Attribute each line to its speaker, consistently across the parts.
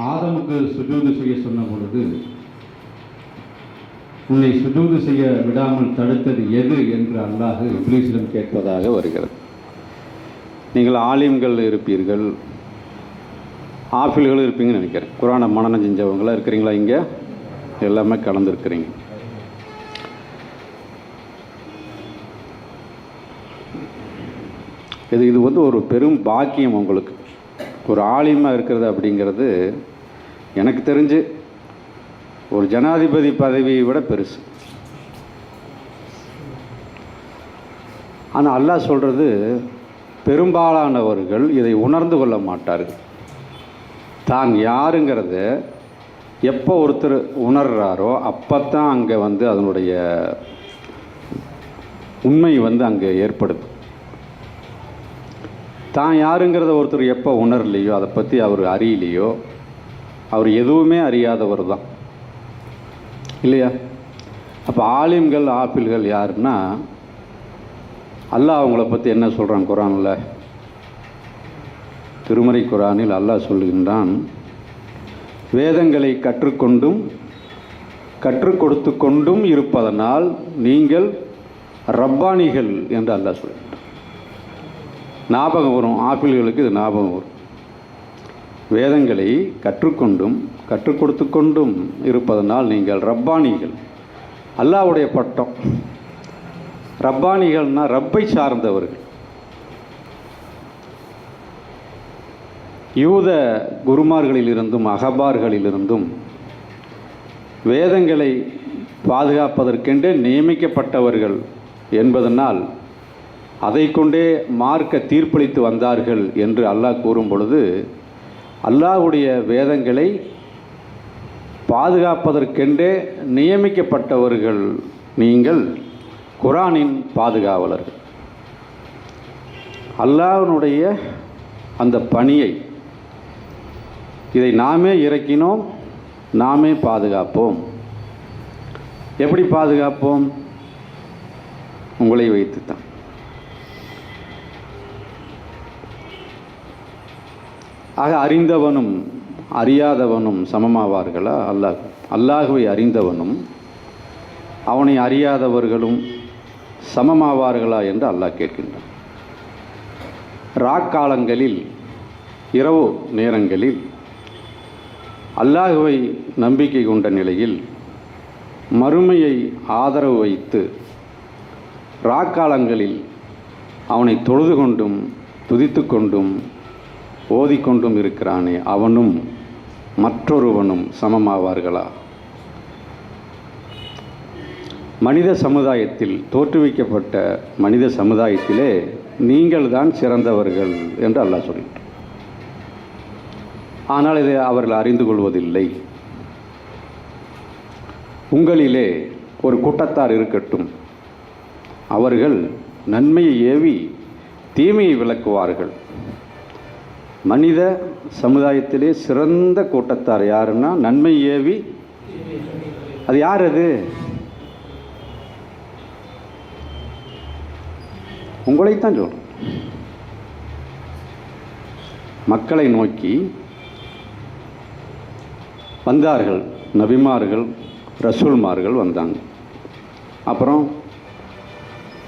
Speaker 1: ஆதமுக்கு சுஜூது செய்ய சொன்ன பொழுது உன்னை சுஜூது செய்ய விடாமல் தடுத்தது எது என்று அல்லாஹ் இப்லீஸிடம் கேட்பதாக வருகிறது. நீங்கள் ஆலிம்கள் இருப்பீர்கள், ஆஃபில்கள் இருப்பீங்கன்னு நினைக்கிறேன். குரானை மனனம் செஞ்சவங்களாம் இருக்கிறீங்களா? இங்கே எல்லாமே கலந்துருக்கிறீங்க. இது வந்து ஒரு பெரும் பாக்கியம் உங்களுக்கு. ஒரு ஆலிமாக இருக்கிறது அப்படிங்கிறது எனக்கு தெரிஞ்சு ஒரு ஜனாதிபதி பதவியை விட பெருசு. ஆனால் அல்லாஹ் சொல்கிறது, பெரும்பாலானவர்கள் இதை உணர்ந்து கொள்ள மாட்டார்கள். தான் யாருங்கிறத எப்போ ஒருத்தர் உணர்றாரோ அப்போத்தான் அங்கே வந்து அதனுடைய உண்மை வந்து அங்கே ஏற்படுது. தான் யாருங்கிறத ஒருத்தர் எப்போ உணரலையோ, அதை பற்றி அவர் அறியலையோ, அவர் எதுவுமே அறியாதவர் தான், இல்லையா? அப்போ ஆலிம்கள் ஆப்பிள்கள் யாருன்னா, அல்லாஹ் அவங்கள பற்றி என்ன சொல்கிறான் குரானில்? திருமறை குரானில் அல்லாஹ் சொல்லுகின்றான், வேதங்களை கற்றுக்கொண்டும் கற்றுக் கொடுத்து கொண்டும் இருப்பதனால் நீங்கள் ரப்பானிகள் என்று அல்லாஹ் சொல்லுகின்றான். ஞாபகம் வரும், ஆப்பிள்களுக்கு இது ஞாபகம் வரும். வேதங்களை கற்றுக்கொண்டும் கற்றுக் கொடுத்து கொண்டும் இருப்பதனால் நீங்கள் ரப்பானிகள். அல்லாஹ்வுடைய பட்டம். ரப்பானிகள்னால் ரப்பை சார்ந்தவர்கள். யூத குருமார்களிலிருந்தும் அகபார்களிலிருந்தும் வேதங்களை பாதுகாப்பதற்கென்றே நியமிக்கப்பட்டவர்கள் என்பதனால் அதை கொண்டே மார்க்க தீர்ப்பளித்து வந்தார்கள் என்று அல்லாஹ் கூறும் பொழுது, அல்லாஹ்வுடைய வேதங்களை பாதுகாப்பதற்கென்றே நியமிக்கப்பட்டவர்கள் நீங்கள், குரானின் பாதுகாவலர்கள். அல்லாஹ்வுடைய அந்த பணியை, இதை நாமே இறக்கினோம், நாமே பாதுகாப்போம். எப்படி பாதுகாப்போம்? உங்களை வைத்துத்தான். ஆக அறிந்தவனும் அறியாதவனும் சமமாவார்களா? அல்லாஹுவை அறிந்தவனும் அவனை அறியாதவர்களும் சமமாவார்களா என்று அல்லாஹ் கேட்கின்றான். ராக்காலங்களில், இரவு நேரங்களில் அல்லாஹுவை நம்பிக்கை கொண்ட நிலையில் மறுமையை ஆதரவு வைத்து ராக்காலங்களில் அவனை தொழுது கொண்டும் துதித்து கொண்டும் ஓதிக்கொண்டும் இருக்கிறானே, அவனும் மற்றொருவனும் சமமாவார்களா? மனித சமுதாயத்தில், தோற்றுவிக்கப்பட்ட மனித சமுதாயத்திலே நீங்கள் தான் சிறந்தவர்கள் என்று அல்லாஹ் சொல்லிட்டார். ஆனால் இதை அவர்கள் அறிந்து கொள்வதில்லை. உங்களிலே ஒரு கூட்டத்தார் இருக்கட்டும், அவர்கள் நன்மையை ஏவி தீமையை விளக்குவார்கள். மனித சமுதாயத்திலே சிறந்த கூட்டத்தார் யாருன்னா, நன்மை ஏவி, அது யார்? அது உங்களைத்தான் சொல்றோம். மக்களை நோக்கி வந்தார்கள், நபிமார்கள் ரசூல்மார்கள் வந்தாங்க. அப்புறம்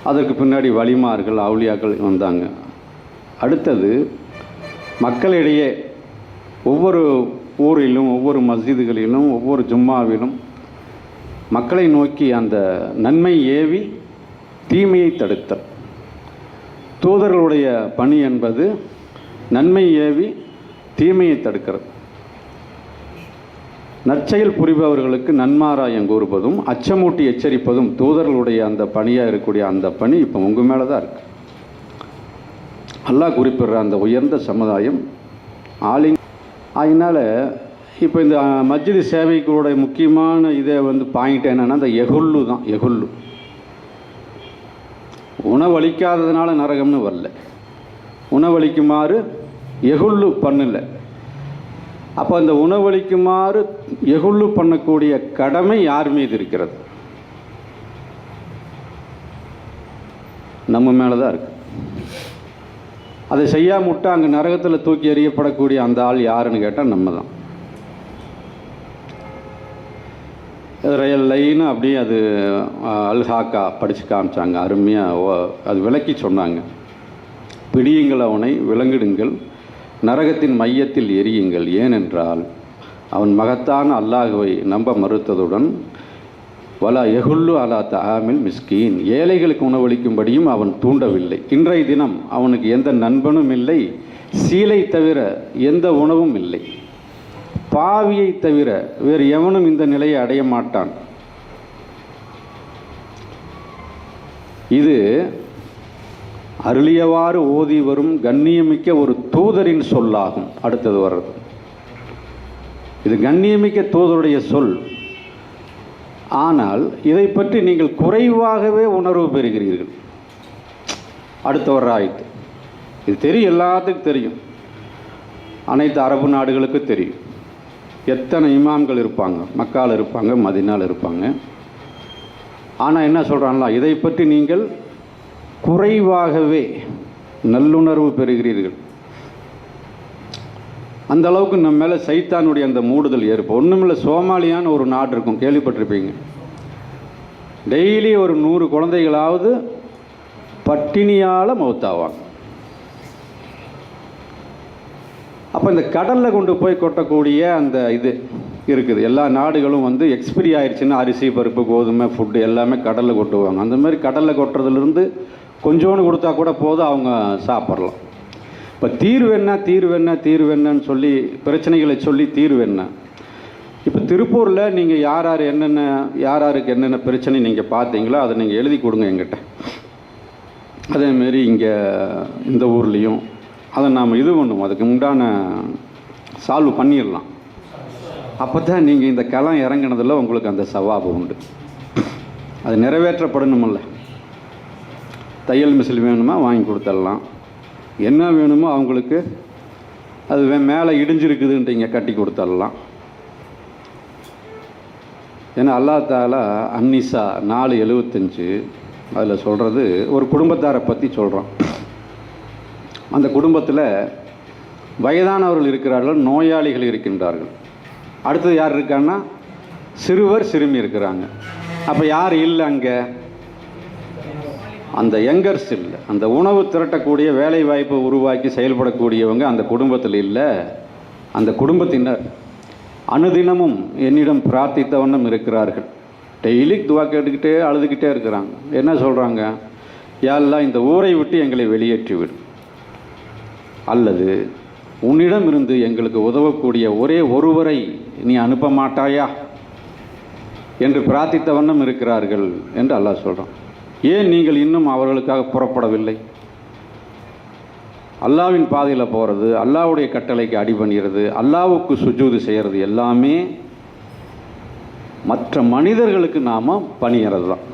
Speaker 1: அதற்கு பின்னாடி வலிமார்கள் அவுலியாக்கள் வந்தாங்க. அடுத்தது மக்களிடையே ஒவ்வொரு ஊரிலும், ஒவ்வொரு மஸ்ஜிதுகளிலும், ஒவ்வொரு ஜும்மாவிலும் மக்களை நோக்கி அந்த நன்மை ஏவி தீமையை தடுத்தல். தூதர்களுடைய பணி என்பது நன்மை ஏவி தீமையை தடுக்கிறது. நற்செயல் புரிபவர்களுக்கு நன்மாராயம் கூறுவதும் அச்சமூட்டி எச்சரிப்பதும் தூதர்களுடைய அந்த பணியாக இருக்கக்கூடிய அந்த பணி இப்போ உங்கள் மேலே தான் இருக்குது. அல்லாஹ் குறிப்பிடுற அந்த உயர்ந்த சமுதாயம் ஆலிங். அதனால் இப்போ இந்த மஸ்ஜித் சேவைகளுடைய முக்கியமான இதை வந்து பாயிண்ட் என்னென்னா, இந்த எகுல்லு தான். எகுல்லு உணவளிக்காததுனால நரகம்னு வரல, உணவளிக்குமாறு எகுல்லு பண்ணல. அப்போ அந்த உணவளிக்குமாறு எகுல்லு பண்ணக்கூடிய கடமை யார் மீது இருக்கிறது? நம்ம மேலே தான் இருக்குது. அதை செய்யாம விட்டா அங்கே நரகத்தில் தூக்கி எறியப்படக்கூடிய அந்த ஆள் யாருன்னு கேட்டால் நம்ம தான். ரயில் லைன்னு அப்படியே அது அல்ஹாக்கா படித்து காமிச்சாங்க. அருமையாக அது விளக்கி சொன்னாங்க. பிடியுங்கள் அவனை, விலங்கிடுங்கள், நரகத்தின் மையத்தில் எரியுங்கள். ஏனென்றால் அவன் மகத்தான அல்லாஹுவை நம்ப மறுத்ததுடன் வலா எகுல்லு அலா தஆமில் மிஸ்கீன், ஏழைகளுக்கு உணவளிக்கும்படியும் அவன் தூண்டவில்லை. இன்றைய தினம் அவனுக்கு எந்த நண்பனும் இல்லை, சீலை தவிர எந்த உணவும் இல்லை. பாவியை தவிர வேறு எவனும் இந்த நிலையை அடைய மாட்டான். இது அருளியவாறு ஓதி வரும் கண்ணியமிக்க ஒரு தூதரின் சொல்லாகும். அடுத்தது வர்றது இது கண்ணியமிக்க தூதருடைய சொல். ஆனால் இதை பற்றி நீங்கள் குறைவாகவே உணர்வு பெறுகிறீர்கள். அடுத்த வர்ற ஆயிட்டு இது தெரியும், எல்லாத்துக்கும் தெரியும், அனைத்து அரபு நாடுகளுக்கு தெரியும். எத்தனை இமாம்கள் இருப்பாங்க, மக்கால் இருப்பாங்க, மதினால் இருப்பாங்க. ஆனால் என்ன சொல்கிறாங்களா, இதை பற்றி நீங்கள் குறைவாகவே நல்லுணர்வு பெறுகிறீர்கள். அந்த அளவுக்கு நம்ம மேலே சைத்தானுடைய அந்த மூடுதல் ஏற்படும். ஒன்றுமில்லை, சோமாலியான்னு ஒரு நாடு இருக்கும், கேள்விப்பட்டிருப்பீங்க. டெய்லி ஒரு 100 குழந்தைகளாவது பட்டினியால் மௌத்தாவாங்க. அப்போ இந்த கடலில் கொண்டு போய் கொட்டக்கூடிய அந்த இது இருக்குது. எல்லா நாடுகளும் வந்து எக்ஸ்பிரி ஆயிடுச்சுன்னா அரிசி, பருப்பு, கோதுமை, ஃபுட்டு எல்லாமே கடலில் கொட்டுவாங்க. அந்த மாதிரி கடலில் கொட்டுறதுலேருந்து கொஞ்சோண்டு கொடுத்தா கூட போதும், அவங்க சாப்பிட்றலாம். இப்போ தீர்வு என்னன்னு சொல்லி பிரச்சனைகளை சொல்லி தீர்வு என்ன? இப்போ திருப்பூரில் நீங்கள் யாருக்கு என்னென்ன பிரச்சனை நீங்கள் பார்த்தீங்களோ அதை நீங்கள் எழுதி கொடுங்க எங்கிட்ட. அதேமாரி இங்கே இந்த ஊர்லேயும் அதை நாம் இது பண்ணுவோம், அதுக்கு உண்டான சால்வ் பண்ணிடலாம். அப்போ தான் நீங்கள் இந்த களம் இறங்கினதில் உங்களுக்கு அந்த சவாபு உண்டு. அது நிறைவேற்றப்படணுமில்ல. தையல் மிஷின் வேணுமா வாங்கி கொடுத்துடலாம், என்ன வேணுமோ அவங்களுக்கு அது மேலே இடிஞ்சிருக்குதுன்ட்டு இங்கே கட்டி கொடுத்துடலாம். ஏன்னா அல்லாஹ் தஆலா அன்னிசா 4:75 அதில் சொல்கிறது ஒரு குடும்பத்தாரை பற்றி சொல்கிறோம். அந்த குடும்பத்தில் வயதானவர்கள் இருக்கிறார்கள், நோயாளிகள் இருக்கின்றார்கள். அடுத்தது யார் இருக்கான்னா சிறுவர் சிறுமி இருக்கிறாங்க. அப்போ யார் இல்லை அங்கே? அந்த யங்கர்ஸ் இல்லை. அந்த உணவு திரட்டக்கூடிய வேலை வாய்ப்பை உருவாக்கி செயல்படக்கூடியவங்க அந்த குடும்பத்தில் இல்லை. அந்த குடும்பத்தினர் அனுதினமும் என்னிடம் பிரார்த்தித்த வண்ணம் இருக்கிறார்கள். டெய்லி துவா கேட்டுக்கிட்டே அழுதுகிட்டே இருக்கிறாங்க. என்ன சொல்கிறாங்க? யா அல்லாஹ், இந்த ஊரை விட்டு எங்களை வெளியேற்றிவிடு, அல்லது உன்னிடம் இருந்து எங்களுக்கு உதவக்கூடிய ஒரே ஒருவரை நீ அனுப்ப மாட்டாயா என்று பிரார்த்தித்த வண்ணம் இருக்கிறார்கள் என்று அல்லாஹ் சொல்கிறான். ஏன் நீங்கள் இன்னும் அவர்களுக்காக புறப்படவில்லை? அல்லாவின் பாதையில் போகிறது, அல்லாவுடைய கட்டளைக்கு அடிபணிகிறது, அல்லாவுக்கு சுஜூது செய்கிறது எல்லாமே மற்ற மனிதர்களுக்கு நாம் பணிகிறது தான்.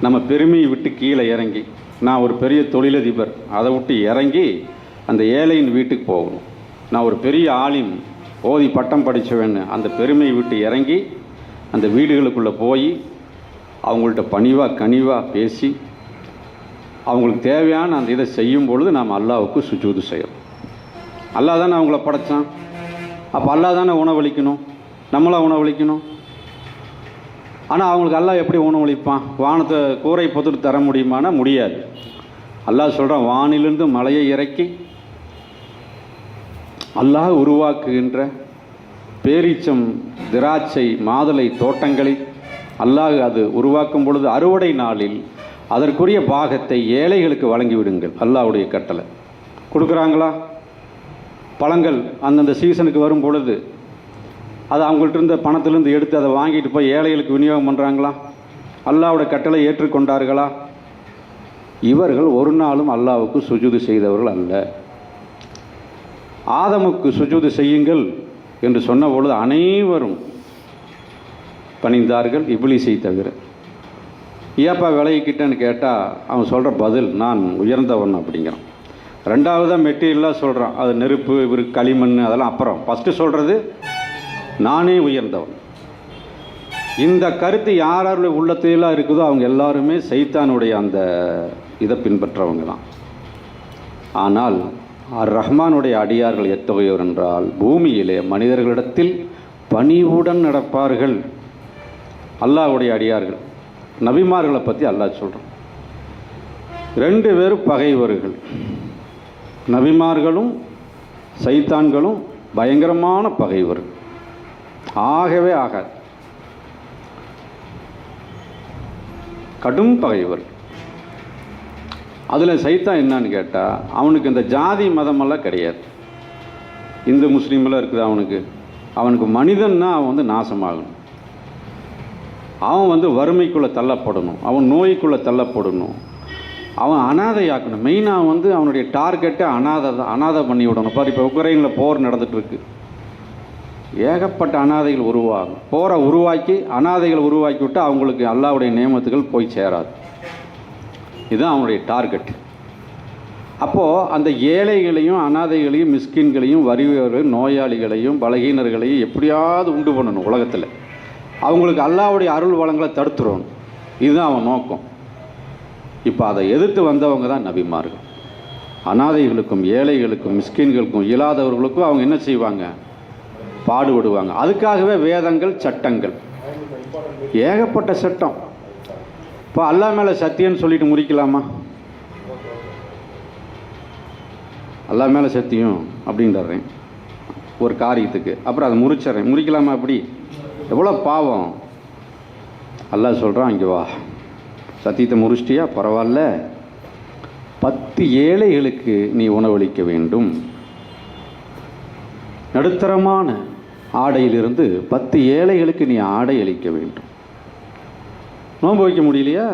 Speaker 1: நம்ம பெருமையை விட்டு கீழே இறங்கி, நான் ஒரு பெரிய தொழிலதிபர், அதை விட்டு இறங்கி அந்த ஏழையின் வீட்டுக்கு போகணும். நான் ஒரு பெரிய ஆலிம், ஓதி பட்டம் படித்தவன், அந்த பெருமையை விட்டு இறங்கி அந்த வீடுகளுக்குள்ளே போய் அவங்கள்ட்ட பணிவாக கனிவாக பேசி அவங்களுக்கு தேவையான அந்த இதை செய்யும் பொழுது நாம் அல்லாவுக்கு சுஜூது செய்யணும். அல்லாஹ் தானே அவங்கள படைத்தான். அப்போ அல்லாஹ் தானே உணவளிக்கணும், நம்மளாக உணவளிக்கணும். ஆனால் அவங்களுக்கு அல்லாஹ் எப்படி உணவளிப்பான்? வானத்தை கூரை பொத்துட்டு தர முடியுமானா முடியாது. அல்லாஹ் சொல்கிறான், வானிலிருந்து மலையை இறக்கி அல்லாஹ் உருவாக்குகின்ற பேரீச்சம், திராட்சை, மாதுளை தோட்டங்களை அல்லாஹ் அது உருவாக்கும் பொழுது அறுவடை நாளில் அதற்குரிய பாகத்தை ஏழைகளுக்கு வழங்கிவிடுங்கள். அல்லாஹ்வுடைய கட்டளை. கொடுக்குறாங்களா? பழங்கள் அந்தந்த சீசனுக்கு வரும் பொழுது அது அவங்கள்ட்ட இருந்த பணத்திலேருந்து எடுத்து அதை வாங்கிட்டு போய் ஏழைகளுக்கு விநியோகம் பண்ணுறாங்களா? அல்லாஹ்வுடைய கட்டளை ஏற்றுக்கொண்டார்களா? இவர்கள் ஒரு நாளும் அல்லாஹ்வுக்கு சுஜூது செய்தவர்கள் அல்ல. ஆதமுக்கு சுஜூது செய்யுங்கள் என்று சொன்ன பொழுது அனைவரும் பணிந்தார்கள், இப்லீஸை தவிர. ஏப்பா விலகிக்கிட்டேன்னு கேட்டால் அவன் சொல்கிற பதில், நான் உயர்ந்தவன் அப்படிங்கிறான். ரெண்டாவதாக மெட்டீரியலாக சொல்கிறான், அது நெருப்பு, இவருக்கு களிமண், அதெல்லாம் அப்புறம். ஃபஸ்ட்டு சொல்கிறது நானே உயர்ந்தவன். இந்த கருத்து யார் யாருடைய உள்ளத்திலாம் இருக்குதோ அவங்க எல்லாருமே சைத்தானுடைய அந்த இதை பின்பற்றவங்க தான். ஆனால் ரஹ்மானுடைய அடியார்கள் எத்தகையோர் என்றால் பூமியிலே மனிதர்களிடத்தில் பணிவுடன் நடப்பார்கள் அல்லாஹ்வுடைய அடியார்கள், நபிமார்களை பற்றி அல்லாஹ் சொல்கிறான். 2 பேரும் பகைவர்கள். நபிமார்களும் சைத்தான்களும் பயங்கரமான பகைவர்கள். ஆகவே ஆகாது, கடும் பகைவர்கள். அதில் சைத்தான் என்னன்னு கேட்டால், அவனுக்கு இந்த ஜாதி மதமெல்லாம் கிடையாது. இந்து முஸ்லீமெல்லாம் இருக்குது அவனுக்கு மனிதன்னா அவன் நாசமாகணும், அவன் வறுமைக்குள்ளே தள்ளப்படணும், அவன் நோய்க்குள்ளே தள்ளப்படணும், அவன் அனாதையாக்கணும். மெயினாக அவனுடைய டார்கெட்டை அனாதை பண்ணி விடணும். பாரு, இப்போ உக்ரைனில் போர் நடந்துகிட்ருக்கு, ஏகப்பட்ட அனாதைகள் உருவாகும். போரை உருவாக்கி அனாதைகள் உருவாக்கி விட்டு அவங்களுக்கு அல்லாஹ்வுடைய நியமத்துகள் போய் சேராது. இதுதான் அவனுடைய டார்கெட். அப்போது அந்த ஏழைகளையும் அனாதைகளையும் மிஸ்கின்களையும் வறியவர்களையும் நோயாளிகளையும் பலகீனர்களையும் எப்படியாவது உண்டு பண்ணணும் உலகத்தில். அவங்களுக்கு அல்லாஹ்வுடைய அருள் வளங்களை தடுத்துடணும். இதுதான் அவன் நோக்கம். இப்போ அதை எதிர்த்து வந்தவங்க தான் நபிமார்கள். அனாதைகளுக்கும் ஏழைகளுக்கும் மிஸ்கின்களுக்கும் இயலாதவர்களுக்கும் அவங்க என்ன செய்வாங்க? பாடுபடுவாங்க. அதுக்காகவே வேதங்கள், சட்டங்கள், ஏகப்பட்ட சட்டம். இப்போ அல்லாஹ் மேலே சத்தியம்னு சொல்லிட்டு முடிக்கலாமா? அல்லாஹ் மேலே சத்தியம் அப்படின்றேன் ஒரு காரியத்துக்கு, அப்புறம் அதை முறிக்கலாமா? அப்படி எவ்வளோ பாவம். அல்லாஹ் சொல்கிறான், இங்கே வா, சத்தியத்தை முறிச்சிட்டியா, பரவாயில்ல, 10 ஏழைகளுக்கு நீ உணவளிக்க வேண்டும். நடுத்தரமான ஆடையிலிருந்து 10 ஏழைகளுக்கு நீ ஆடை அளிக்க வேண்டும். நோன்பு வைக்க முடியலையா?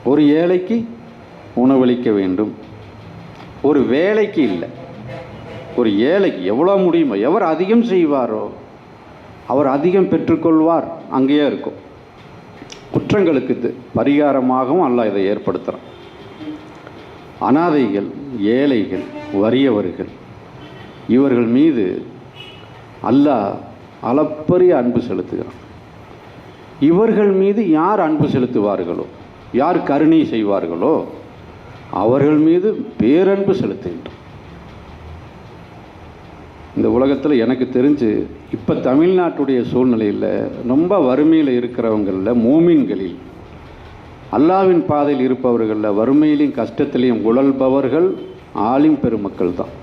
Speaker 1: ஒரு ஏழைக்கு உணவளிக்க வேண்டும். ஒரு வேலைக்கு இல்லை, ஒரு ஏழைக்கு எவ்வளோ முடியுமோ, எவர் அதிகம் செய்வாரோ அவர் அதிகம் பெற்றுக்கொள்வார். அங்கேயே இருக்கும். குற்றங்களுக்கு பரிகாரமாகவும் அல்லாஹ் இதை ஏற்படுத்துகிறான். அனாதைகள், ஏழைகள், வறியவர்கள், இவர்கள் மீது அல்லாஹ் அளப்பரிய அன்பு செலுத்துகிறான். இவர்கள் மீது யார் அன்பு செலுத்துவார்களோ, யார் கருணை செய்வார்களோ அவர்கள் மீது பேரன்பு செலுத்துகின்றோம். இந்த உலகத்தில் எனக்கு தெரிஞ்சு இப்போ தமிழ்நாட்டுடைய சூழ்நிலையில் ரொம்ப வறுமையில் இருக்கிறவங்களில், மூமின்களில், அல்லாஹ்வின் பாதையில் இருப்பவர்களில் வறுமையிலையும் கஷ்டத்திலையும் உழல்பவர்கள் ஆலிம் பெருமக்கள் தான்.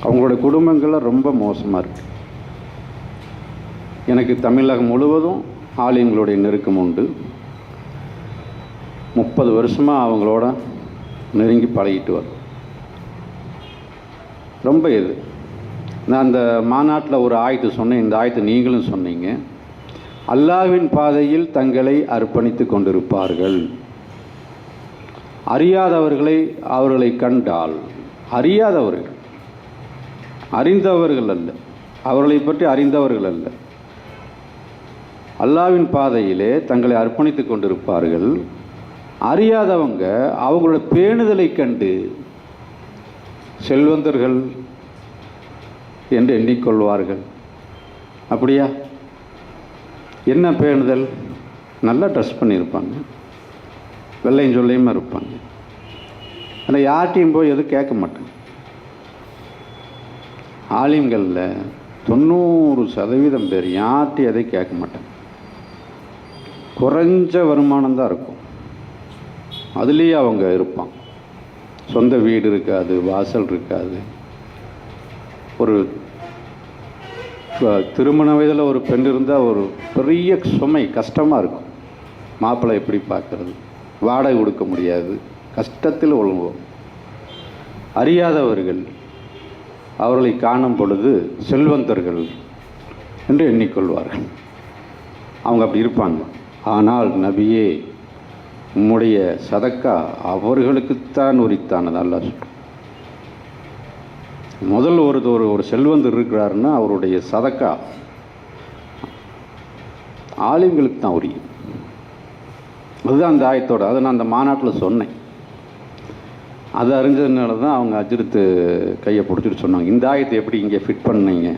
Speaker 1: அவங்களோட குடும்பங்கள்லாம் ரொம்ப மோசமாக இருக்குது. எனக்கு தமிழகம் முழுவதும் ஆலிம்களுடைய நெருக்கம் உண்டு. 30 வருஷமாக அவங்களோட நெருங்கி பழகிட்டு வரும். ரொம்ப இது நான் அந்த மாநாட்டில் ஒரு ஆயத்து சொன்னேன், இந்த ஆயத்து நீங்களும் சொன்னீங்க. அல்லாஹ்வின் பாதையில் தங்களை அர்ப்பணித்து கொண்டிருப்பார்கள். அவர்களை கண்டால், அறியாதவர்கள், அறிந்தவர்கள் அல்ல, அவர்களை பற்றி அறிந்தவர்கள் அல்ல, அல்லாஹ்வின் பாதையிலே தங்களை அர்ப்பணித்து கொண்டிருப்பார்கள். அறியாதவங்க அவங்களோட பேணுதலை கண்டு செல்வந்தர்கள் என்று எண்ணிக்கொள்வார்கள். அப்படியா? என்ன பேணுதல்? நல்லா ட்ரெஸ் பண்ணியிருப்பாங்க, வெள்ளையும் சொல்லையுமா இருப்பாங்க. ஆனால் யார்கிட்டையும் போய் எதுவும் கேட்க மாட்டாங்க. ஆலிம்களில் 90% பேர் யார்கிட்டையும் எதையும் கேட்க மாட்டாங்க. குறைஞ்ச வருமானம் தான் இருக்கும், அதுலேயே அவங்க இருப்பாங்க. சொந்த வீடு இருக்காது, வாசல் இருக்காது. ஒரு திருமண வயதில் ஒரு பெண் இருந்தால் ஒரு பெரிய சுமை, கஷ்டமாக இருக்கும். மாப்பிள்ளை எப்படி பார்க்கறது, வாடகை கொடுக்க முடியாது, கஷ்டத்தில் ஒழுங்குவோம். அறியாதவர்கள் அவர்களை காணும் பொழுது செல்வந்தர்கள் என்று எண்ணிக்கொள்வார்கள். அவங்க அப்படி இருப்பாங்க. ஆனால் நபியே, உம்முடைய சதக்கா அவர்களுக்குத்தான் உரித்தானது. அல்லாஹ் சொல்கிறான். முதல் ஒரு செல்வந்தர் இருக்கிறாருன்னா அவருடைய சதக்கா ஆலிம்களுக்கு தான் உரியும். அதுதான் அந்த ஆயத்தோட, அதை நான் அந்த மாநாட்டில் சொன்னேன். அது அறிஞ்சதுனால தான் அவங்க அஜிரத்து கையை பிடிச்சிட்டு சொன்னாங்க, இந்த ஆயத்தை எப்படி இங்கே ஃபிட் பண்ணீங்க?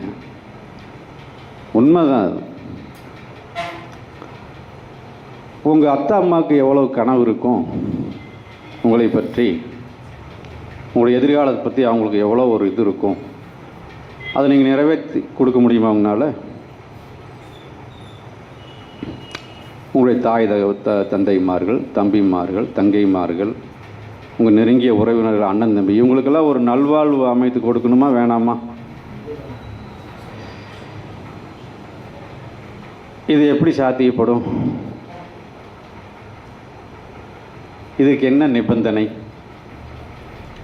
Speaker 1: உண்மைதான். உங்கள் அத்தா அம்மாவுக்கு எவ்வளோ கனவு இருக்கும் உங்களை பற்றி, உங்களுடைய எதிர்காலத்தை பற்றி அவங்களுக்கு எவ்வளோ ஒரு இது இருக்கும். அதை நீங்கள் நிறைவேற்றி கொடுக்க முடியுமா உங்களால்? உங்களுடைய தாய் தந்தைமார்கள், தம்பிமார்கள், தங்கைமார்கள், உங்கள் நெருங்கிய உறவினர்கள், அண்ணன் தம்பி, இவங்களுக்கெல்லாம் ஒரு நல்வாழ்வு அமைத்து கொடுக்கணுமா வேணாமா? இது எப்படி சாத்தியப்படும்? இதுக்கு என்ன நிபந்தனை?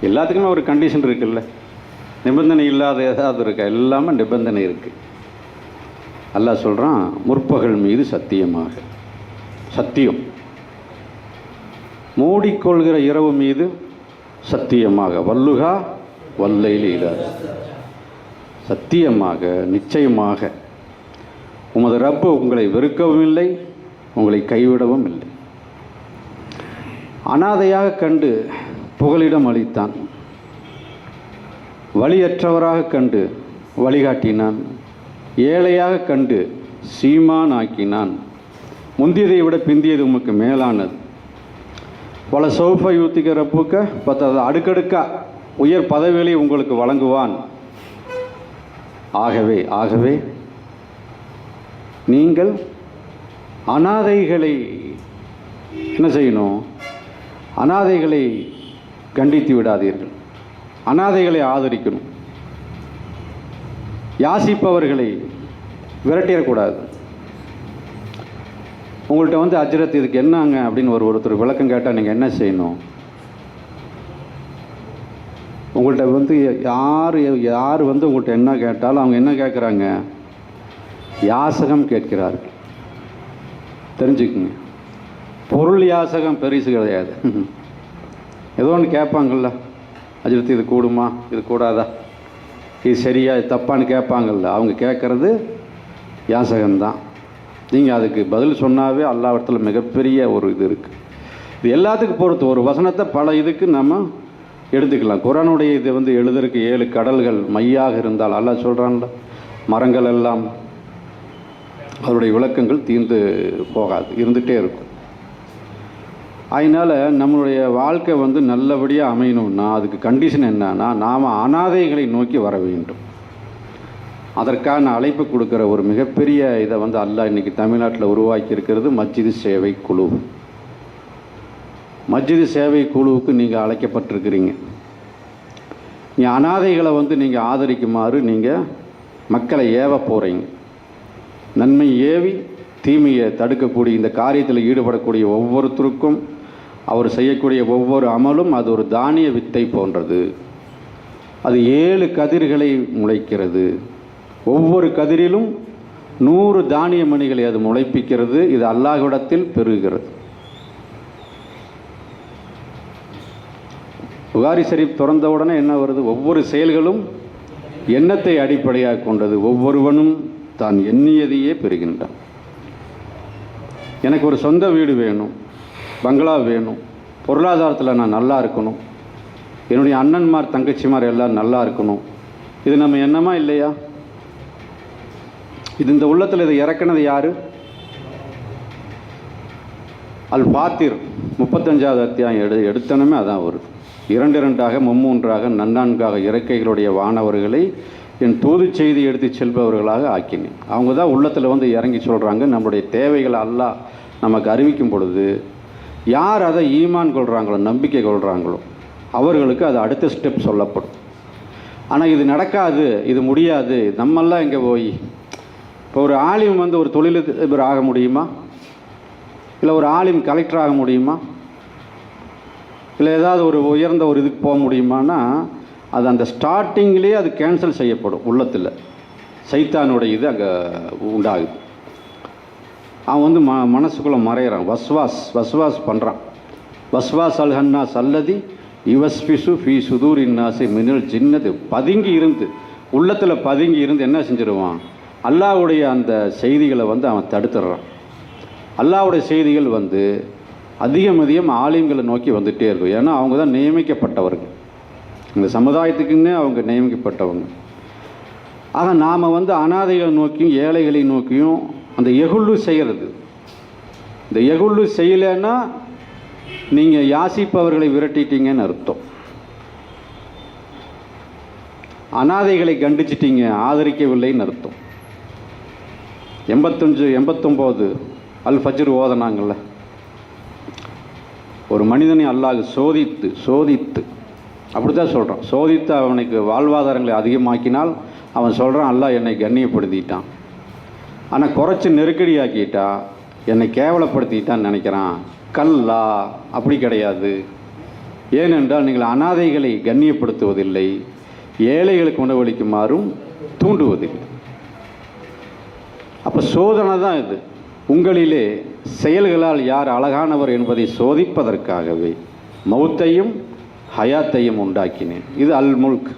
Speaker 1: எல்லாத்துக்குமே ஒரு கண்டிஷன் இருக்குல்ல. நிபந்தனை இல்லாத ஏதாவது இருக்கா? எல்லாமே நிபந்தனை இருக்குது. அல்லாஹ் சொல்கிறான், முற்பகல் மீது சத்தியமாக, சத்தியம். மூடிக்கொள்கிற இரவு மீது சத்தியமாக, வல்லுகா வல்லையில் இல்லாத, சத்தியமாக நிச்சயமாக உமது ரப்பு உங்களை வெறுக்கவும் இல்லை, உங்களை கைவிடவும் இல்லை. அனாதையாக கண்டு புகலிடம் அளித்தான், வழியற்றவராக கண்டு வழிகாட்டினான், ஏழையாக கண்டு சீமான் ஆக்கினான். முந்தியதை விட பிந்தியது உமக்கு மேலானது. பல சௌஃப யூத்திக்க ரப்புக்க பத்தது, அடுக்கடுக்கா உயர் பதவிகளை உங்களுக்கு வழங்குவான். ஆகவே நீங்கள் அனாதைகளை என்ன செய்யணும்? அனாதைகளை கண்டித்து விடாதீர்கள், அனாதைகளை ஆதரிக்கணும். யாசிப்பவர்களை விரட்டிடக்கூடாது. உங்கள்கிட்ட வந்து அஜ்ரத் இதுக்கு என்னங்க அப்படின்னு ஒருத்தர் விளக்கம் கேட்டால் நீங்கள் என்ன செய்யணும்? உங்கள்கிட்ட வந்து யார் வந்து உங்கள்கிட்ட என்ன கேட்டாலும் அவங்க என்ன கேட்குறாங்க? யாசகம் கேட்கிறார்கள். தெரிஞ்சுக்குங்க, பொருள் யாசகம் பெரிசு கிடையாது. ஏதோ ஒன்று கேட்பாங்கள்ல, அஜ்ரத் இது கூடுமா, இது கூடாதா, இது சரியா, இது தப்பான்னு கேட்பாங்கள்ல, அவங்க கேட்குறது யாசகம்தான். நீங்கள் அதுக்கு பதில் சொன்னாவே அல்லாஹ்விடத்தில் மிகப்பெரிய ஒரு இது இருக்குது. இது எல்லாத்துக்கும் பொறுத்து ஒரு வசனத்தை பல இதுக்கு நம்ம எடுத்துக்கலாம். குர்ஆனுடைய இது வந்து எழுதுறதுக்கு 7 கடல்கள் மையாக இருந்தால் அல்லாஹ் சொல்கிறான்ல, மரங்கள் எல்லாம் அதனுடைய விளக்கங்கள் தீர்ந்து போகாது, இருந்துகிட்டே இருக்கும். அதனால் நம்மளுடைய வாழ்க்கை வந்து நல்லபடியாக அமையணும்னா அதுக்கு கண்டிஷன் என்னன்னா, நாம் அனாதைகளை நோக்கி வர வேண்டும். அதற்கான அழைப்பு கொடுக்குற ஒரு மிகப்பெரிய இதை வந்து அல்லாஹ் இன்றைக்கி தமிழ்நாட்டில் உருவாக்கி இருக்கிறது மஸ்ஜிது சேவை குழு. மஸ்ஜிது சேவை குழுவுக்கு நீங்கள் அழைக்கப்பட்டிருக்கிறீங்க. நீங்கள் அனாதைகளை வந்து நீங்கள் ஆதரிக்குமாறு நீங்கள் மக்களை ஏவ போகிறீங்க. நன்மை ஏவி தீமையை தடுக்கக்கூடிய இந்த காரியத்தில் ஈடுபடக்கூடிய ஒவ்வொருத்தருக்கும் அவர் செய்யக்கூடிய ஒவ்வொரு அமலும் அது ஒரு தானிய வித்தை போன்றது. அது 7 கதிர்களை முளைக்கிறது. ஒவ்வொரு கதிரிலும் 100 தானிய மணிகளை அது முளைப்பிக்கிறது. இது அல்லாஹ்விடத்தில் பெருகிறது. புகாரி ஷரீஃப் திறந்த உடனே என்ன வருது? ஒவ்வொரு செயல்களும் எண்ணத்தை அடிப்படையாக கொண்டது. ஒவ்வொருவனும் தான் எண்ணியதையே பெறுகின்றான். எனக்கு ஒரு சொந்த வீடு வேணும், பங்களா வேணும், பொருளாதாரத்தில் நான் நல்லா இருக்கணும், என்னுடைய அண்ணன்மார் தங்கச்சிமார் எல்லாம் நல்லா இருக்கணும். இது நம்ம எண்ணமா இல்லையா? இது இந்த உள்ளத்தில் இதை இறக்குனது யார்? அல் ஃபாத்திர் 35வது அத்தியாயம் எடுத்தனமே அதான் வருது. 2 மும்மூன்றாக நன்னான்காக இறக்கைகளுடைய வானவர்களை என் தூது செய்தி எடுத்து செல்பவர்களாக ஆக்கினேன். அவங்க தான் உள்ளத்தில் வந்து இறங்கி சொல்கிறாங்க. நம்முடைய தேவைகளை அல்லாஹ் நமக்கு அறிவிக்கும் பொழுது யார் அதை ஈமான் கொள்கிறாங்களோ, நம்பிக்கை கொள்கிறாங்களோ, அவர்களுக்கு அது அடுத்த ஸ்டெப் சொல்லப்படும். ஆனால் இது நடக்காது, இது முடியாது, நம்மெல்லாம் இங்கே போய் இப்போ ஒரு ஆலிம் வந்து ஒரு தொழிலதிபர் ஆக முடியுமா? இல்லை ஒரு ஆலிம் கலெக்டர் ஆக முடியுமா? இல்லை ஏதாவது ஒரு உயர்ந்த ஒரு இதுக்கு போக முடியுமானா அது அந்த ஸ்டார்டிங்லேயே அது கேன்சல் செய்யப்படும். உள்ளத்தில் சைத்தானுடைய இது அங்கே உண்டாகுது. அவன் வந்து மனசுக்குள்ளே மறையிறான், வஸ்வாஸ் பண்ணுறான். வஸ்வாஸ் அல்ஹன்னா சல்லதி யுவஸ்பிசு ஃபி சுதூர் இன்னாசி மினல் ஜின்னது. பதுங்கி இருந்து, உள்ளத்தில் பதுங்கி இருந்து என்ன செஞ்சிருவான்? அல்லாஹ்வுடைய அந்த செய்திகளை வந்து அவன் தடுத்துடுறான். அல்லாஹ்வுடைய செய்திகள் வந்து அதிகம் ஆலிம்களை நோக்கி வந்துகிட்டே இருக்கும். ஏன்னா அவங்க தான் நியமிக்கப்பட்டவர்கள், இந்த சமுதாயத்துக்குன்னே அவங்க நியமிக்கப்பட்டவங்க. ஆக நாம் வந்து அனாதைகளை நோக்கியும் ஏழைகளை நோக்கியும் அந்த எகுள்ளு செய்கிறது. இந்த எகுள்ளு செய்யலைன்னா நீங்கள் யாசிப்பவர்களை விரட்டிட்டீங்கன்னு அர்த்தம். அனாதைகளை கண்டிச்சிட்டீங்க, ஆதரிக்கவில்லைன்னு அர்த்தம். 85 89 அல் ஃபஜ்ர் ஓதனாங்கள்ல, ஒரு மனிதனை அல்லாஹ் சோதித்து அப்படி தான் சொல்கிறான். சோதித்து அவனுக்கு வாழ்வாதாரங்களை அதிகமாக்கினால் அவன் சொல்கிறான், அல்லாஹ் என்னை கண்ணியப்படுத்திட்டான். ஆனால் குறைச்சி நெருக்கடியாக்கிட்டா என்னை கேவலப்படுத்திட்டான்னு நினைக்கிறான். கல்லா, அப்படி கிடையாது. ஏனென்றால் நீங்கள் அனாதைகளை கண்ணியப்படுத்துவதில்லை, ஏழைகளுக்கு உணவளிக்குமாறும் தூண்டுவதில்லை. அப்போ சோதனை தான் இது. உங்களிலே செயல்களால் யார் அழகானவர் என்பதை சோதிப்பதற்காகவே மௌத்தையும் ஹயாத்தையும் உண்டாக்கினேன். இது அல் முல்க்.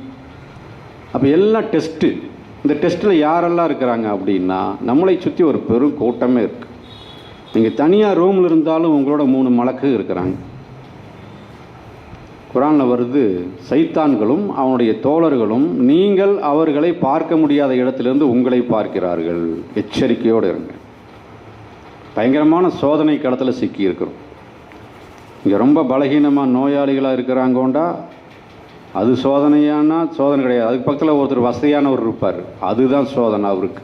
Speaker 1: அப்போ எல்லாம் டெஸ்ட்டு. இந்த டெஸ்ட்டில் யாரெல்லாம் இருக்கிறாங்க அப்படின்னா, நம்மளை சுற்றி ஒரு பெரும் கூட்டமே இருக்குது. நீங்கள் தனியாக ரூமில் இருந்தாலும் உங்களோட 3 மலக்கு இருக்கிறாங்க. குரானில் வருது, சைத்தான்களும் அவனுடைய தோழர்களும் நீங்கள் அவர்களை பார்க்க முடியாத இடத்திலிருந்து உங்களை பார்க்கிறார்கள். எச்சரிக்கையோடு இருங்க. பயங்கரமான சோதனை களத்தில் சிக்கி இருக்கிறோம். இங்கே ரொம்ப பலகீனமாக நோயாளிகளாக இருக்கிறாங்கோண்டா அது சோதனையானா சோதனை கிடையாது. அதுக்கு பக்கத்தில் ஒருத்தர் வசதியானவர் இருப்பார், அதுதான் சோதனை அவருக்கு.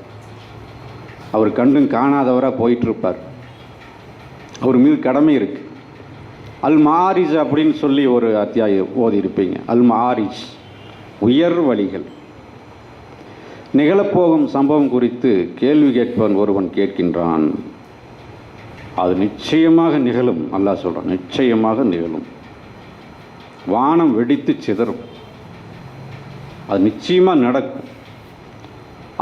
Speaker 1: அவர் கண்டும் காணாதவராக போயிட்டுருப்பார். அவர் மீது கடமை இருக்குது. அல் மாரிஜ் அப்படின்னு சொல்லி ஒரு அத்தியாயம் ஓதி இருப்பீங்க. அல் மாரிஜ், உயர் வழிகள். நிகழப்போகும் சம்பவம் குறித்து கேள்வி கேட்பவன் ஒருவன் கேட்கின்றான். அது நிச்சயமாக நிகழும். அல்லாஹ் சொல்கிறான், நிச்சயமாக நிகழும். வானம் வெடித்து சிதறும், அது நிச்சயமாக நடக்கும்.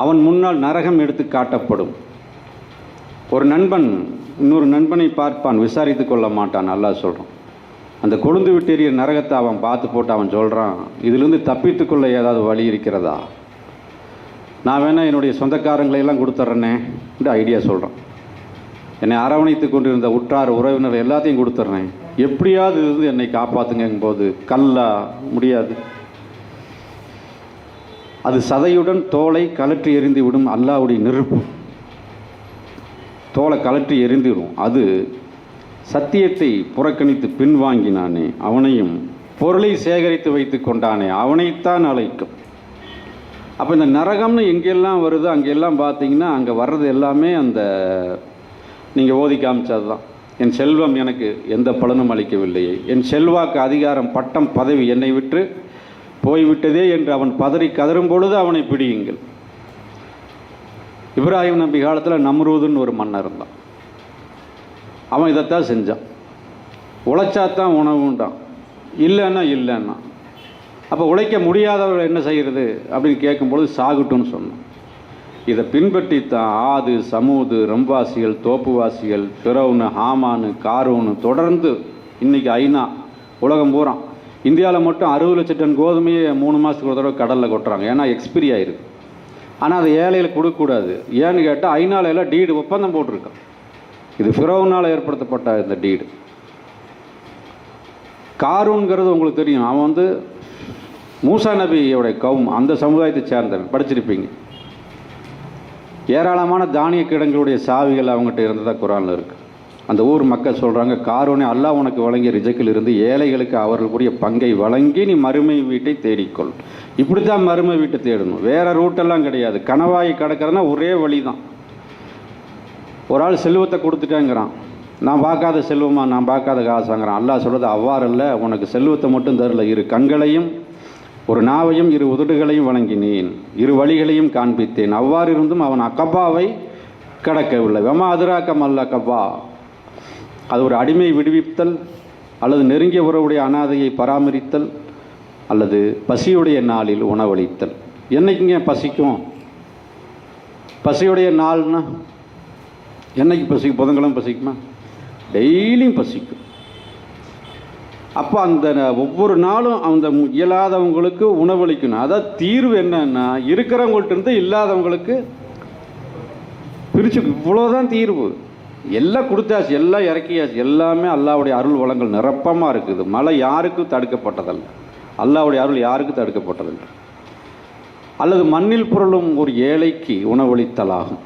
Speaker 1: அவன் முன்னால் நரகம் எடுத்து காட்டப்படும். ஒரு நண்பன் இன்னொரு நண்பனை பார்ப்பான், விசாரித்து கொள்ள மாட்டான். அல்லாஹ் சொல்கிறான், அந்த கொழுந்து விட்டேறிய நரகத்தை அவன் பார்த்து போட்டு அவன் சொல்கிறான், இதிலிருந்து தப்பித்துக்கொள்ள ஏதாவது வழி இருக்கிறதா? நான் வேணால் என்னுடைய சொந்தக்காரங்களையெல்லாம் கொடுத்துட்றேனே என்று ஐடியா சொல்கிறான். என்னை அரவணைத்து கொண்டிருந்த உற்றார் உறவினர் எல்லாத்தையும் கொடுத்துட்றேன், எப்படியாவது இருந்து என்னை காப்பாற்றுங்கும் போது, கல்லா, முடியாது. அது சதையுடன் தோலை கலற்றி எறிந்து விடும். அல்லாஹ்வுடைய நெருப்பு தோலை கலற்றி எறிந்துவிடும். அது சத்தியத்தை புறக்கணித்து பின்வாங்கினானே அவனையும், பொருளை சேகரித்து வைத்து கொண்டானே அவனைத்தான் அழைக்கும். அப்போ இந்த நரகம்னு எங்கெல்லாம் வருதோ அங்கெல்லாம் பார்த்தீங்கன்னா அங்கே வர்றது எல்லாமே அந்த நீங்கள் ஓதி காமிச்சது தான். என் செல்வம் எனக்கு எந்த பலனும் அளிக்கவில்லையே, என் செல்வாக்கு, அதிகாரம், பட்டம், பதவி என்னை விட்டு போய்விட்டதே என்று அவன் பதறி கதறும் பொழுது அவனை பிடியுங்கள். இப்ராஹிம் நபி காலத்தில் நம்ரூதுன்னு ஒரு மன்னர் இருந்தான். அவன் இதைத்தான் செஞ்சான். உழைச்சாத்தான் உணவுண்டான், இல்லைன்னா. அப்போ உழைக்க முடியாதவர்கள் என்ன செய்கிறது அப்படின்னு கேட்கும்பொழுது சாகுட்டுன்னு சொன்னான். இதை பின்பற்றித்தான் ஆது, சமூது, ரம்பாசிகள், தோப்புவாசிகள், ஃபிரௌனு, ஹாமானு, காரூனு தொடர்ந்து இன்றைக்கி ஐநா உலகம் பூரா, இந்தியாவில் மட்டும் 60 லட்சம் டன் கோதுமையை 3 மாதத்துக்கு ஒரு தடவை கடலில் கொட்டுறாங்க. ஏன்னா எக்ஸ்பிரி ஆகிருக்கு. ஆனால் அதை ஏழைகளுக்கு கொடுக்கக்கூடாது. ஏன்னு கேட்டால் ஐநாவில் எல்லாம் டீடு ஒப்பந்தம் போட்டிருக்கான். இது ஃபிரௌனால் ஏற்படுத்தப்பட்ட இந்த டீடு. காரூன்கிறது உங்களுக்கு தெரியும். அவன் மூசா நபியோடைய கௌம், அந்த சமுதாயத்தை சேர்ந்தவன், படிச்சிருப்பீங்க. ஏராளமான தானிய கிடங்களுடைய சாவிகள் அவங்ககிட்ட இருந்ததாக குரானில் இருக்குது. அந்த ஊர் மக்கள் சொல்கிறாங்க, காரூனே, அல்லாஹ் உனக்கு வழங்கிய ரிஜக்கில் இருந்து ஏழைகளுக்கு அவர்களுக்குரிய பங்கை வழங்கி நீ மறுமை வீட்டை தேடிக்கொள். இப்படி தான் மறுமை வீட்டை தேடணும், வேறு ரூட்டெல்லாம் கிடையாது. கணவாய் கிடக்கிறதுனா ஒரே வழி தான். ஒரு ஆள் செல்வத்தை கொடுத்துட்டேங்கிறான், நான் பார்க்காத செல்வமா, நான் பார்க்காத காசாங்கிறான். அல்லாஹ் சொல்கிறது அவ்வாறு இல்லை, உனக்கு செல்வத்தை மட்டும் தரல, 2 கண்களையும் 1 நாவையும் 2 உதடுகளையும் வழங்கினேன், 2 வழிகளையும் காண்பித்தேன். அவ்வாறு இருந்தும் அவன் அக்கபாவை கடக்கவில்லை. வெமா அதிராக்கம் அல்ல அக்கபா. அது ஒரு அடிமை விடுவித்தல், அல்லது நெருங்கிய உறவுடைய அனாதையை பராமரித்தல், அல்லது பசியுடைய நாளில் உணவளித்தல். என்னைக்குங்க பசிக்கும்? பசியுடைய நாள்னா என்னைக்கு பசிக்கும்? புதன்கிழமை பசிக்குமா? டெய்லியும் பசிக்கும். அப்போ அந்த ஒவ்வொரு நாளும் அந்த இயலாதவங்களுக்கு உணவளிக்கணும். அதான் தீர்வு என்னன்னா, இருக்கிறவங்கள்ட்ட இருந்து இல்லாதவங்களுக்கு பிரிச்சு, இவ்வளோதான் தீர்வு. எல்லாம் கொடுத்தாச்சு, எல்லாம் இறக்கியாச்சு, எல்லாமே அல்லாஹ்வுடைய அருள் வளங்கள் நிரப்பமாக இருக்குது. மழை யாருக்கும் தடுக்கப்பட்டதல்ல, அல்லாஹ்வுடைய அருள் யாருக்கும் தடுக்கப்பட்டதில்லை. அல்லது மண்ணில் புரளும் ஒரு ஏழைக்கு உணவளித்தலாகும்.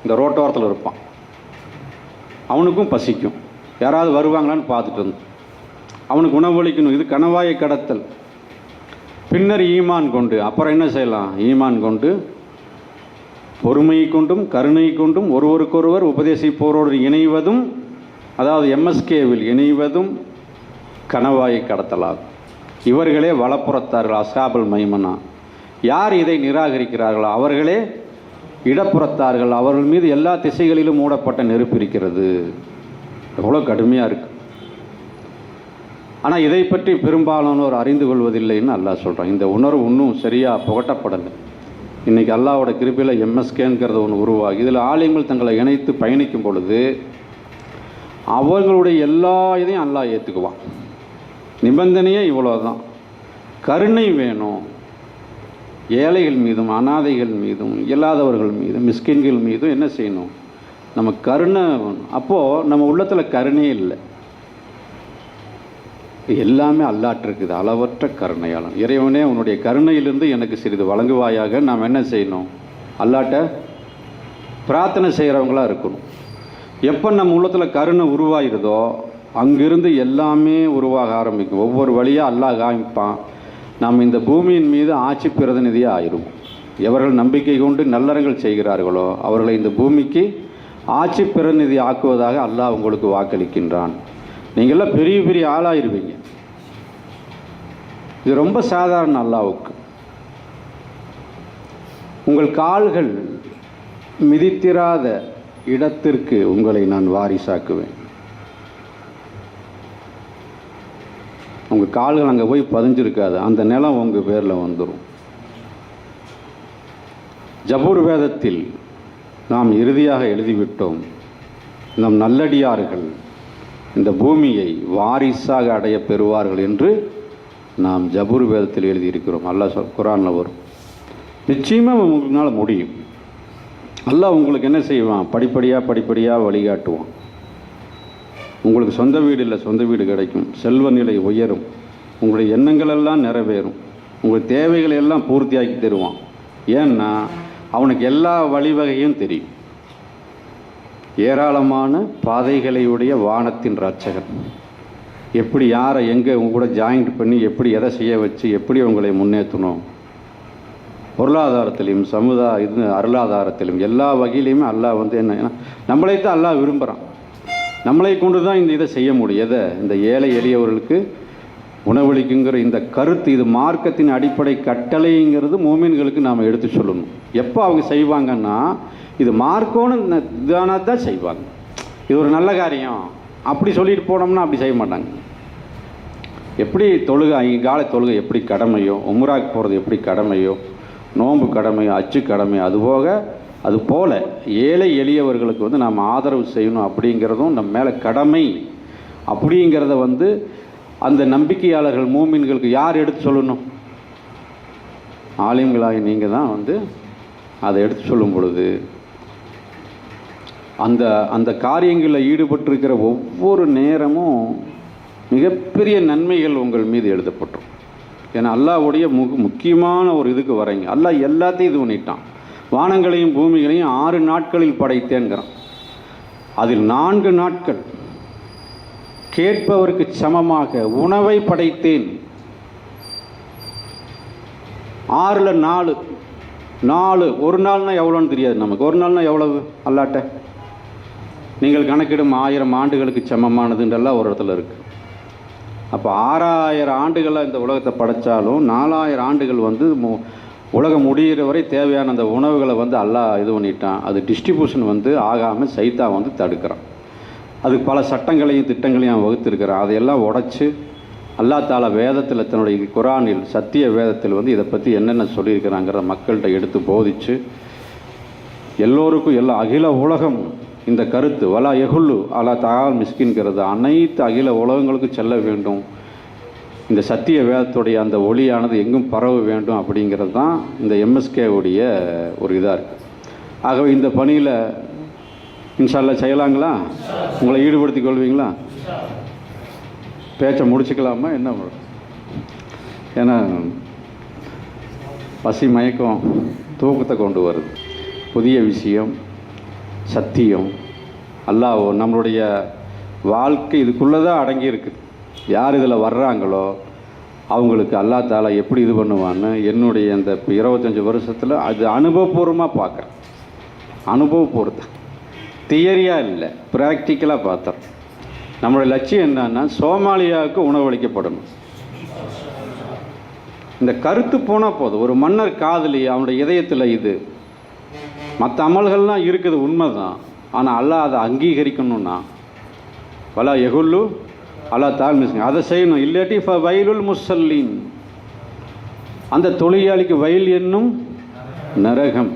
Speaker 1: இந்த ரோட்டோரத்தில் இருப்பான், அவனுக்கும் பசிக்கும், யாராவது வருவாங்களான்னு பார்த்துட்டு வந்து அவனுக்கு உணவளிக்கணும். இது கணவாயை கடத்தல். பின்னர் ஈமான் கொண்டு, அப்புறம் என்ன செய்யலாம்? ஈமான் கொண்டு பொறுமை கொண்டும் கருணை கொண்டும் ஒருவருக்கொருவர் உபதேசிப்போரோடு இணைவதும், அதாவது எம்எஸ்கேவில் இணைவதும் கணவாயை கடத்தலாகும். இவர்களே வலப்புறத்தார்கள், அஸ்ஹாபுல் மைமனா. யார் இதை நிராகரிக்கிறார்களோ அவர்களே இடப்புறத்தார்கள். அவர்கள் மீது எல்லா திசைகளிலும் மூடப்பட்ட நெருப்பு இருக்கிறது. எவ்வளோ கடுமையாக இருக்குது. ஆனால் இதை பற்றி பெரும்பாலானோர் அறிந்து கொள்வதில்லைன்னு அல்லாஹ் சொல்கிறான். இந்த உணர்வு இன்னும் சரியாக புகட்டப்படலை. இன்றைக்கி அல்லாஹ்வோட கிருபையில் எம்எஸ்கேங்கிறது ஒன்று உருவாகி இதில் ஆலயங்கள் தங்களை இணைத்து பயணிக்கும் பொழுது அவர்களுடைய எல்லா இதையும் அல்லாஹ் ஏற்றுக்குவான். நிபந்தனையே இவ்வளோ தான், கருணை வேணும். ஏழைகள் மீதும் அனாதைகள் மீதும் இயலாதவர்கள் மீதும் மிஸ்கின்கள் மீதும் என்ன செய்யணும்? நம்ம கருணை வேணும். அப்போது நம்ம உள்ளத்தில் கருணையே இல்லை, எல்லாமே அல்லாஹ்ட்ட இருக்குது. அளவற்ற கருணையாளன் இறைவனே, உன்னுடைய கருணையிலிருந்து எனக்கு சிறிது வழங்குவாயாக. நாம் என்ன செய்யணும்? அல்லாஹ்ட்ட பிரார்த்தனை செய்கிறவங்களாக இருக்கணும். எப்போ நம்ம உள்ளத்தில் கருணை உருவாயிருதோ அங்கிருந்து எல்லாமே உருவாக ஆரம்பிக்கும். ஒவ்வொரு வழியாக அல்லாஹ் காமிப்பான். நாம் இந்த பூமியின் மீது ஆட்சி பிரதிநிதியாக ஆயிரும். எவர்கள் நம்பிக்கை கொண்டு நல்லறங்கள் செய்கிறார்களோ அவர்களை இந்த பூமிக்கு ஆட்சி பிரதிநிதி ஆக்குவதாக அல்லாஹ் உங்களுக்கு வாக்களிக்கின்றான். நீங்கள்லாம் பெரிய பெரிய ஆளாயிருவீங்க. இது ரொம்ப சாதாரண. அல்லாஹ்வுக்கு உங்கள் கால்கள் மிதித்திராத இடத்திற்கு உங்களை நான் வாரிசாக்குவேன். உங்கள் கால்கள் அங்கே போய் பதிஞ்சிருக்காது, அந்த நிலம் உங்கள் பேரில் வந்துடும். ஜபூர் வேதத்தில் நாம் இறுதியாக எழுதிவிட்டோம், நம் நல்லடியார்கள் இந்த பூமியை வாரிசாக அடைய பெறுவார்கள் என்று நாம் ஜபூர் வேதத்தில் எழுதியிருக்கிறோம். அல்லாஹ் குர்ஆனில் வரும். நிச்சயமாக உங்களால் முடியும். அல்லாஹ் உங்களுக்கு என்ன செய்வான்? படிப்படியாக வழிகாட்டுவான். உங்களுக்கு சொந்த வீடு இல்லை, சொந்த வீடு கிடைக்கும். செல்வ நிலை உயரும். உங்களுடைய எண்ணங்கள் எல்லாம் நிறைவேறும். உங்கள் தேவைகளை எல்லாம் பூர்த்தியாக்கி தருவான். ஏன்னா அவனுக்கு எல்லா வழிவகையும் தெரியும். ஏராளமான பாதைகளையுடைய வானத்தின் ரட்சகன். எப்படி யாரை எங்கே உங்க கூட ஜாயிண்ட் பண்ணி எப்படி எதை செய்ய வச்சு எப்படி உங்களை முன்னேற்றணும், பொருளாதாரத்திலையும் சமுதாய அருளாதாரத்திலும் எல்லா வகையிலையுமே அல்லாஹ் வந்து என்ன, நம்மளைத்தான் அல்லாஹ் விரும்புகிறான். நம்மளை கொண்டு தான் இந்த இதை செய்ய முடியும். எதை? இந்த ஏழை எளியவர்களுக்கு உணவளிக்குங்கிற இந்த கருத்து, இது மார்க்கத்தின் அடிப்படை கட்டளைங்கிறது மோமீன்களுக்கு நாம் எடுத்து சொல்லணும். எப்போ அவங்க செய்வாங்கன்னா இது மார்க்கோன்னு இதானா தான் செய்வாங்க. இது ஒரு நல்ல காரியம் அப்படி சொல்லிட்டு போனோம்னா அப்படி செய்ய மாட்டாங்க. எப்படி தொழுகை, காலை தொழுகை எப்படி கடமையோ, உம்ராக்கு போகிறது எப்படி கடமையோ, நோன்பு கடமையோ, அச்சு கடமையோ, அது போல ஏழை எளியவர்களுக்கு வந்து நாம் ஆதரவு செய்யணும் அப்படிங்கிறதும் நம்ம மேலே கடமை. அப்படிங்கிறத வந்து அந்த நம்பிக்கையாளர்கள் மூமின்களுக்கு யார் எடுத்து சொல்லணும்? ஆலிம்களாகி நீங்கள் தான் வந்து அதை எடுத்து சொல்லும் பொழுது அந்த காரியங்களில் ஈடுபட்டிருக்கிற ஒவ்வொரு நேரமும் மிகப்பெரிய நன்மைகள் உங்கள் மீது எழுதப்பட்டுரும். ஏன்னா அல்லாஹ்வுடைய முக்கியமான ஒரு இதுக்கு வரீங்க. அல்லாஹ் எல்லாத்தையும் இது பண்ணிட்டான். வானங்களையும் பூமிகளையும் 6 நாட்களில் படைத்தேங்கிறான். அதில் 4 நாட்கள் கேட்பவருக்கு சமமாக உணவை படைத்தேன். 6ல் 4 ஒரு நாள்னா எவ்வளோன்னு தெரியாது நமக்கு. ஒரு நாள்னா எவ்வளவு அல்லாட்ட நீங்கள் கணக்கிடும் 1000 ஆண்டுகளுக்கு சமமானதுன்றெல்லாம் ஒரு இடத்துல இருக்குது. அப்போ 6000 ஆண்டுகளாக இந்த உலகத்தை படைத்தாலும் 4000 ஆண்டுகள் வந்து உலகம் முடிகிற வரை தேவையான அந்த உணவுகளை வந்து அல்லாஹ் இது பண்ணிட்டான். அது டிஸ்ட்ரிபியூஷன் வந்து ஆகாமல் சைத்தா வந்து தடுக்கிறான். அதுக்கு பல சட்டங்களையும் திட்டங்களையும் வகுத்திருக்கிறான். அதையெல்லாம் உடைச்சி அல்லாஹ் தாலா வேதத்தில் தன்னுடைய குர்ஆனில் சத்திய வேதத்தில் வந்து இதை பற்றி என்னென்ன சொல்லியிருக்கிறாங்கிற மக்கள்கிட்ட எடுத்து போதித்து எல்லோருக்கும் எல்லா அகில உலகம் இந்த கருத்து வலா எகுல்லு அலா தகால் மிஸ்கின்கிறது அனைத்து அகில உலகங்களுக்கும் செல்ல வேண்டும். இந்த சத்திய வேதத்துடைய அந்த ஒளியானது எங்கும் பரவ வேண்டும் அப்படிங்கிறது தான் இந்த எம்எஸ்கேவுடைய ஒரு இதாக இருக்குது. ஆகவே இந்த பணியில் இன்ஷா அல்லாஹ் செய்யலாங்களா? உங்களை ஈடுபடுத்திக் கொள்வீங்களா? பேச்சை முடிச்சுக்கலாமா என்ன? ஏன்னா பசி மயக்கம் தூக்கத்தை கொண்டு வருது. புதிய விஷயம் சத்தியம் அல்லாஹ் நம்மளுடைய வாழ்க்கை இதுக்குள்ளே தான் அடங்கி இருக்குது. யார் இதில் வர்றாங்களோ அவங்களுக்கு அல்லா தாலா எப்படி இது பண்ணுவான்னு என்னுடைய இந்த 25 வருஷத்தில் அது அனுபவபூர்வமாக பார்க்குறேன். அனுபவபூர்வம், தியரியாக இல்லை, ப்ராக்டிக்கலாக பார்த்தோம். நம்மளுடைய லட்சியம் என்னன்னா சோமாலியாவுக்கு உணவளிக்கப்படணும். இந்த கருத்து போனால் போதும். ஒரு மன்னர் காதலி அவனுடைய இதயத்தில் இது. மற்ற அமல்கள்லாம் இருக்குது, உண்மைதான். ஆனால் அல்லாஹ் அதை அங்கீகரிக்கணும்னா வலா எகுல்லு அல்லா தால் மிஸ்ங்க அதை செய்யணும். இல்லாட்டி வயலுல் முசல்லீன், அந்த தொழிலாளிக்கு வயல் என்னும் நரகம்.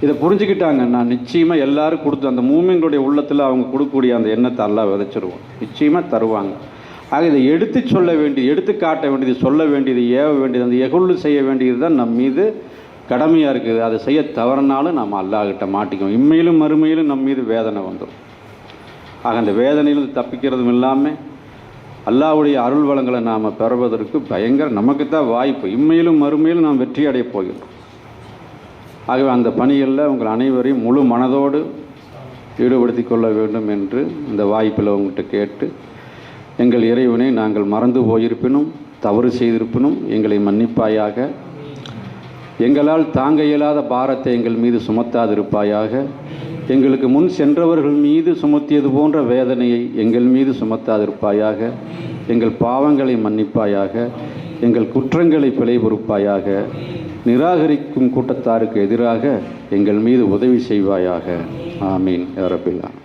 Speaker 1: இதை புரிஞ்சுக்கிட்டாங்கன்னா நிச்சயமாக எல்லோரும் கொடுத்து அந்த மூமின்களுடைய உள்ளத்தில் அவங்க கொடுக்கக்கூடிய அந்த எண்ணத்தை அல்லாஹ் விதைச்சிருவோம், நிச்சயமாக தருவாங்க. ஆக இதை எடுத்து சொல்ல வேண்டியது, எடுத்து காட்ட வேண்டியது, சொல்ல வேண்டியது, ஏவ வேண்டியது, அந்த எகுல்லு செய்ய வேண்டியது தான் நம் மீது கடமையாக இருக்குது. அதை செய்ய தவறினாலும் நம்ம அல்லாஹ்கிட்ட மாட்டிக்குவோம். இம்மையிலும் மறுமையிலும் நம் மீது வேதனை வந்துடும். ஆக அந்த வேதனையிலிருந்து தப்பிக்கிறதும் இல்லாமல் அல்லாஹ்வுடைய அருள் வளங்களை நாம் பெறுவதற்கு பயங்கர நமக்கு தான் வாய்ப்பு. இம்மையிலும் மறுமையிலும் நாம் வெற்றி அடைய போகிறோம். ஆகவே அந்த பணிகளில் உங்கள் அனைவரையும் முழு மனதோடு ஈடுபடுத்தி கொள்ள வேண்டும் என்று இந்த வாய்ப்பில் உங்கள்கிட்ட கேட்டு, எங்கள் இறைவனை நாங்கள் மறந்து போயிருப்பினும் தவறு செய்திருப்பினும் எங்களை மன்னிப்பாயாக. எங்களால் தாங்க இயலாத பாரத்தை எங்கள் மீது சுமத்தாதிருப்பாயாக. எங்களுக்கு முன் சென்றவர்கள் மீது சுமத்தியது போன்ற வேதனையை எங்கள் மீது சுமத்தாதிருப்பாயாக. எங்கள் பாவங்களை மன்னிப்பாயாக. எங்கள் குற்றங்களை பிழை பொறுப்பாயாக. நிராகரிக்கும் கூட்டத்தாருக்கு எதிராக எங்கள் மீது உதவி செய்வாயாக. ஆமீன் யா ரப்பில் ஆலமீன்.